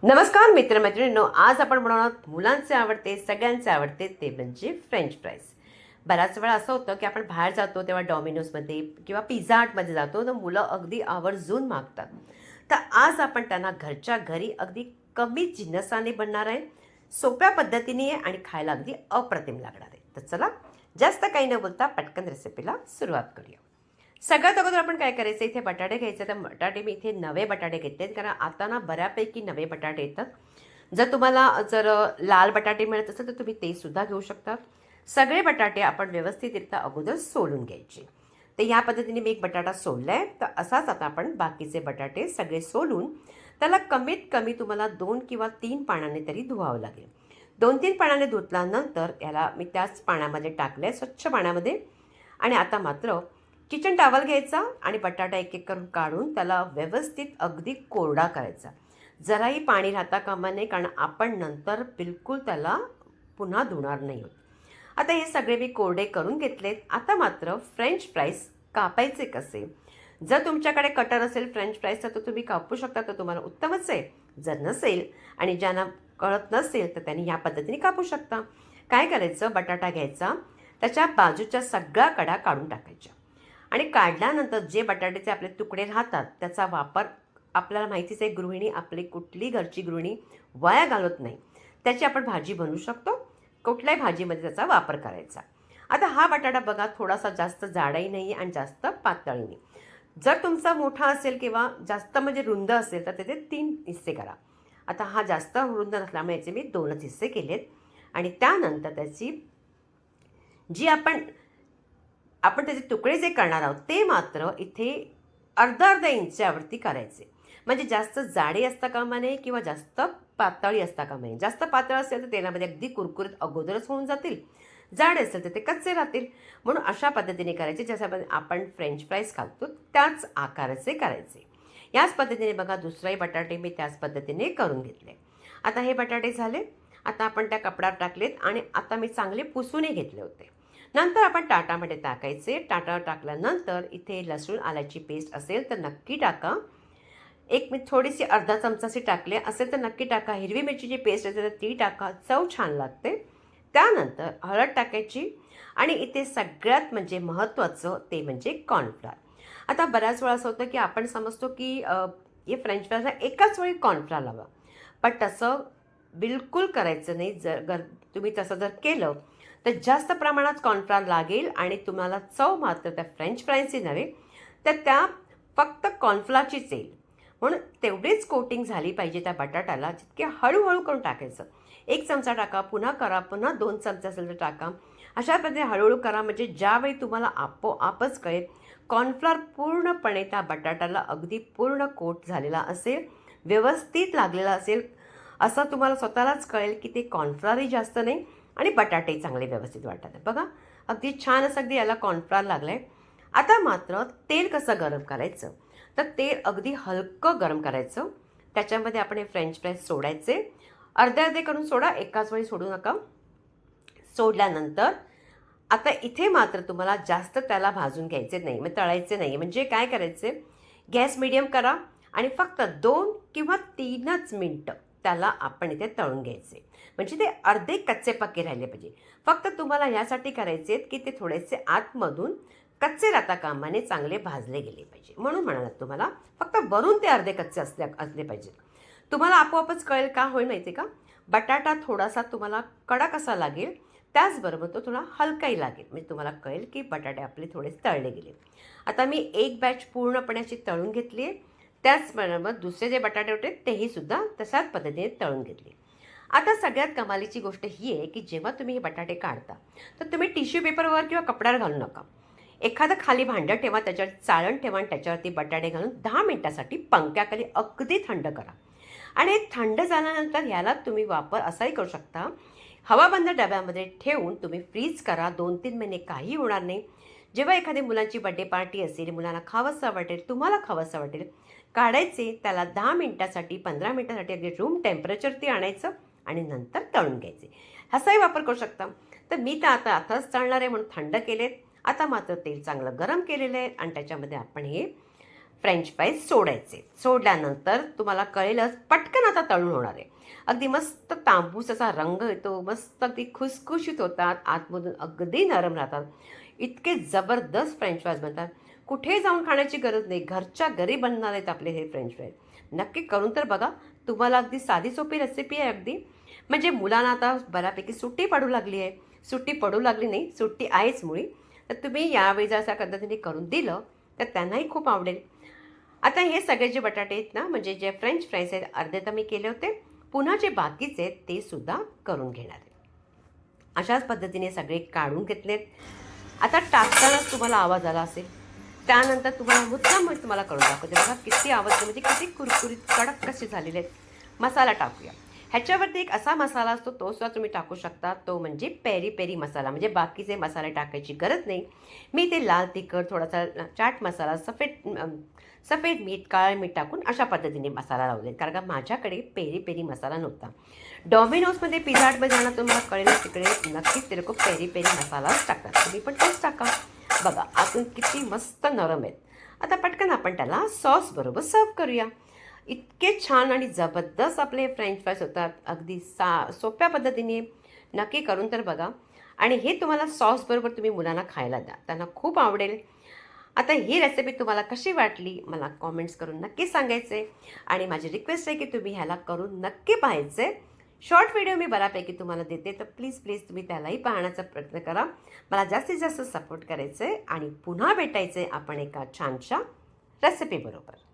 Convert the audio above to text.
नमस्कार मित्रमैत्रिणींनो, आज आपण बनवणार मुलांचे आवडते, सगळ्यांचे आवडते ते म्हणजे फ्रेंच फ्राईज. बऱ्याच वेळा असं होतं की आपण बाहेर जातो तेव्हा डॉमिनोजमध्ये किंवा पिझ्झा हटमध्ये जातो तर मुलं अगदी आवर्जून मागतात. तर आज आपण त्यांना घरच्या घरी अगदी कमी जिन्नसाने बनणार आहे, सोप्या पद्धतीने आहे आणि खायला अगदी अप्रतिम लागणार आहे. तर चला, जास्त काही न बोलता पटकन रेसिपीला सुरुवात करूया. सगळ्यात अगोदर आपण काय करायचं, इथे बटाटे घ्यायचे. तर बटाटे मी इथे नवे बटाटे घेतले आहेत, कारण आता ना बऱ्यापैकी नवे बटाटे येतात. जर लाल बटाटे मिळत असेल तर तुम्ही ते सुद्धा घेऊ शकता. सगळे बटाटे आपण व्यवस्थितरित्या अगोदर सोलून घ्यायचे. तर ह्या पद्धतीने मी एक बटाटा सोलला आहे. तर असाच आता आपण बाकीचे बटाटे सगळे सोलून त्याला कमीत कमी तुम्हाला 2 किंवा 3 पाण्याने तरी धुवावं लागेल. 2-3 पाण्याने धुतल्यानंतर याला मी त्याच पाण्यामध्ये टाकलं आहे, स्वच्छ पाण्यामध्ये. आणि आता मात्र किचन टॉवेल घ्यायचा आणि बटाटा एक एक करून काढून त्याला व्यवस्थित अगदी कोरडा करायचा. जराही पाणी राहता कामा नये, कारण आपण नंतर बिलकुल त्याला पुन्हा धुणार नाही आहोत. आता हे सगळे मी कोरडे करून घेतलेत. आता मात्र फ्रेंच फ्राईज कापायचे कसे? जर तुमच्याकडे कटर असेल फ्रेंच फ्राईजचा तर तुम्ही कापू शकता, तर तुम्हाला उत्तमच आहे. जर नसेल आणि ज्यांना कळत नसेल तर त्यांनी ह्या पद्धतीने कापू शकता. काय करायचं, बटाटा घ्यायचा, त्याच्या बाजूच्या सगळ्या कडा काढून टाकायच्या आणि काढल्यानंतर जे बटाट्याचे आपले तुकडे राहतात त्याचा वापर, आपल्याला माहितीच आहे गृहिणी, आपली कुठली घरची गृहिणी वाया घालवत नाही. त्याची आपण भाजी बनवू शकतो. कुठल्याही भाजीमध्ये त्याचा वापर करायचा. आता हा बटाटा बघा, थोडासा जास्त जाडाही नाही आणि जास्त पातळही नाही. जर तुमचा मोठा असेल किंवा जास्त म्हणजे रुंद असेल तर त्याचे 3 हिस्से करा. आता हा जास्त रुंद नसल्यामुळे याचे मी 2च हिस्से केलेत. आणि त्यानंतर त्याची जी आपण त्याचे तुकडे जे करणार आहोत ते मात्र इथे अर्धा इंचावरती करायचे. म्हणजे जास्त जाडे असता कामा नये किंवा जास्त पातळी असता कामा नये. जास्त पातळ असेल तर तेलामध्ये अगदी कुरकुरीत अगोदरच होऊन जातील, जाड असेल तर ते कच्चे राहतील. म्हणून अशा पद्धतीने करायचे, जसं आपण फ्रेंच फ्राईज खातो त्याच आकाराचे करायचे. याच पद्धतीने बघा, दुसराही बटाटे मी त्याच पद्धतीने करून घेतले. आता हे बटाटे झाले. आता आपण त्या कपड्यात टाकलेत आणि आता मी चांगले पुसूनही घेतले होते. नंतर आपण ताटामध्ये टाकायचे. ताटावर टाकल्यानंतर इथे लसूण आल्याची पेस्ट असेल तर नक्की टाका. एक मी थोडीशी अर्धा चमचाची टाकले असेल तर नक्की टाका. हिरवी मिरचीची पेस्ट असेल तर ती टाका, चव छान लागते. त्यानंतर हळद टाकायची आणि इथे सगळ्यात म्हणजे महत्त्वाचं ते म्हणजे कॉर्नफ्लॉर. आता बऱ्याच वेळा असं होतं की आपण समजतो की हे फ्रेंच फ्राईजला एकाच वेळी कॉर्नफ्लॉर लावा, पण तसं बिलकुल करायचं नाही. तुम्ही तसं जर केलं तर जास्त प्रमाणात कॉर्नफ्लॉर लागेल आणि तुम्हाला चव मात्र त्या फ्रेंच फ्राईजची नव्हे तर त्या फक्त कॉर्नफ्लॉरचीच येईल. म्हणून तेवढीच कोटिंग झाली पाहिजे त्या बटाट्याला. जितके हळूहळू करून टाकायचं. 1 चमचा टाका, पुन्हा करा, पुन्हा 2 चमचे असेल तर टाका. अशा पद्धतीने हळूहळू करा, म्हणजे ज्यावेळी तुम्हाला आपोआपच कळेल कॉर्नफ्लॉर पूर्णपणे त्या बटाट्याला अगदी पूर्ण कोट झालेला असेल, व्यवस्थित लागलेला असेल, असं तुम्हाला स्वतःलाच कळेल की ते कॉर्नफ्लॉरही जास्त नाही आणि बटाटे चांगले व्यवस्थित वाटतात आहे. बघा, अगदी छान असं अगदी याला कॉर्नफ्लॉर लागलं आहे. आता मात्र तेल कसं गरम करायचं, तर तेल अगदी हलकं गरम करायचं. त्याच्यामध्ये आपण हे फ्रेंच फ्राईज सोडायचे. अर्धे अर्धे करून सोडा, एकाच वेळी सोडू नका. सोडल्यानंतर आता इथे मात्र तुम्हाला जास्त त्याला भाजून घ्यायचे नाही, मग तळायचे नाही. म्हणजे काय करायचे, गॅस मिडियम करा आणि फक्त 2 किंवा 3च मिनटं त्याला आपण इथे तळून घ्यायचे. म्हणजे ते अर्धे कच्चे पक्के राहिले पाहिजे. फक्त तुम्हाला यासाठी करायचे आहेत की ते थोडेसे आतमधून कच्चे राहता कामाने चांगले भाजले गेले पाहिजे. म्हणून म्हणालात तुम्हाला फक्त वरून ते अर्धे कच्चे असले पाहिजे. तुम्हाला आपोआपच कळेल, का होईल माहिती आहे का, बटाटा थोडासा तुम्हाला कडक कसा लागेल त्याचबरोबर तो थोडा हलकाही लागेल. म्हणजे तुम्हाला कळेल की बटाटे आपले थोडे तळले गेले. आता मी एक बॅच पूर्णपणे अशी तळून घेतली आहे. त्याचबरोबर दुसरे जे बटाटे होते तेही सुद्धा तशाच पद्धतीने तळून घेतले. आता सगळ्यात कमालीची गोष्ट ही आहे की जेव्हा तुम्ही हे बटाटे काढता तर तुम्ही टिश्यू पेपरवर किंवा कपड्यावर घालू नका. एखादं खाली भांडं ठेवा, त्याच्यावर चाळण ठेवा आणि त्याच्यावरती बटाटे घालून 10 मिनिटासाठी पंख्याखाली अगदी थंड करा. आणि हे थंड झाल्यानंतर ह्याला तुम्ही वापर असाही करू शकता, हवाबंद डब्यामध्ये ठेवून तुम्ही फ्रीज करा. 2-3 महिने काही होणार नाही. जेव्हा एखादी मुलांची बड्डे पार्टी असेल, मुलांना खावंसं वाटेल, तुम्हाला खावंसं वाटेल, काढायचे, त्याला 10 मिनिटासाठी 15 मिनिटासाठी अगदी रूम टेम्परेचरती आणायचं आणि नंतर तळून घ्यायचे. असाही वापर करू शकता. तर मी तर आताच तळणार आहे म्हणून थंड केलेत. आता मात्र तेल चांगलं गरम केलेलं आहे आणि त्याच्यामध्ये आपण हे फ्रेंच फ्राईज सोडायचे. सोडल्यानंतर तुम्हाला कळेलच पटकन आता तळून होणार आहे. अगदी मस्त तांबूस असा रंग येतो, मस्त अगदी खुसखुशीत होतात, आतमधून अगदी नरम राहतात. इतके जबरदस्त फ्रेंच फ्राईज बनतात. कुठे जाऊन खाण्याची गरज नाही, घरच्या घरी बनणार आहेत आपले हे फ्रेंच फ्राईज. नक्की करून तर बघा. तुम्हाला अगदी साधी सोपी रेसिपी आहे अगदी. म्हणजे मुलांना आता बऱ्यापैकी सुट्टी पडू लागली आहे. सुट्टी पडू लागली नाही, सुट्टी आहेच मुळी. तर तुम्ही यावेळी जर अशा पद्धतीने करून दिलं तर त्यांनाही खूप आवडेल. आता हे सगळे जे बटाटे आहेत ना, म्हणजे जे फ्रेंच फ्राईज आहेत, अर्धे तर मी केले होते. पुन्हा जे बाकीचे आहेत ते सुद्धा करून घेणार आहे. अशाच पद्धतीने सगळे काढून घेतलेत. आता टाकतानाच तुम्हाला आवाज आला असेल. त्यानंतर तुम्हाला मुद्दाम मी तुम्हाला करून दाखवते. बघा किती आवाज, म्हणजे किती कुरकुरीत कडक कसे झालेले आहेत. मसाला टाकूया. ह्याच्यावरती एक असा मसाला असतो, तो सुद्धा तुम्ही टाकू शकता. तो म्हणजे पेरी पेरी मसाला. म्हणजे बाकीचे मसाले टाकायची गरज नाही. मी ते लाल तिखट, थोडासा चाट मसाला, सफेद मीठ, काळं मीठ टाकून अशा पद्धतीने मसाला लावले. कारण का माझ्याकडे पेरी पेरी मसाला नव्हता. डॉमिनोजमध्ये, पिझ्झा हटमध्ये जाणार तुम्हाला कळेल, तिकडे नक्कीच ते लोक पेरी पेरी मसालाच टाकतात. तुम्ही पण तेच टाका. बघा आतून किती मस्त नरम आहेत. आता पटकन आपण त्याला सॉस बरोबर सर्व करूया. इतके छान आणि जबरदस्त आपले फ्रेंच फ्राईज होतात, अगदी सोप्या पद्धतीने. नक्की करून तर बघा. आणि हे तुम्हाला सॉसबरोबर तुम्ही मुलांना खायला द्या, त्यांना खूप आवडेल. आता ही रेसिपी तुम्हाला कशी वाटली मला कॉमेंट्स करून नक्की सांगायचे. आणि माझी रिक्वेस्ट आहे की तुम्ही ह्याला करून नक्की पाहायचे. शॉर्ट व्हिडिओ मी बऱ्यापैकी तुम्हाला देते, तर प्लीज तुम्ही त्यालाही पाहण्याचा प्रयत्न करा. मला जास्तीत जास्त सपोर्ट करायचे आणि पुन्हा भेटायचे आपण एका छानशा रेसिपीबरोबर.